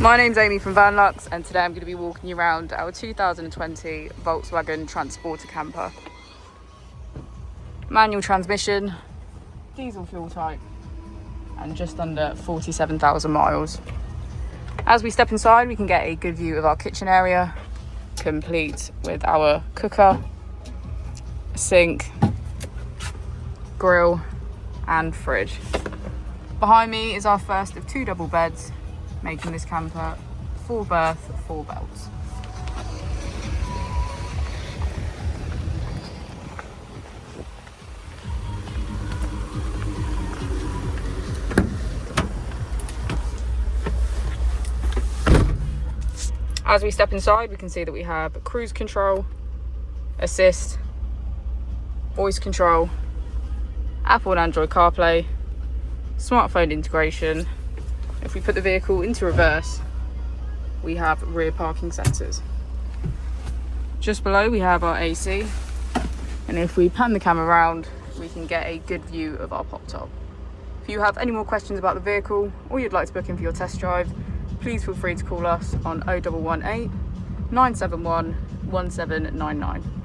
My name's Amy from Vanlux, and today I'm going to be walking you around our 2020 Volkswagen Transporter camper. Manual transmission, diesel fuel type, and just under 47,000 miles. As we step inside, we can get a good view of our kitchen area, complete with our cooker, sink, grill, and fridge. Behind me is our first of two double beds, making this camper 4 berth, 4 belts. As we step inside, we can see that we have cruise control, assist, voice control, Apple and Android CarPlay, smartphone integration. If we put the vehicle into reverse, we have rear parking sensors. Just below we have our AC, and if we pan the camera around, we can get a good view of our pop top. If you have any more questions about the vehicle, or you'd like to book in for your test drive, please feel free to call us on 0118 971 1799.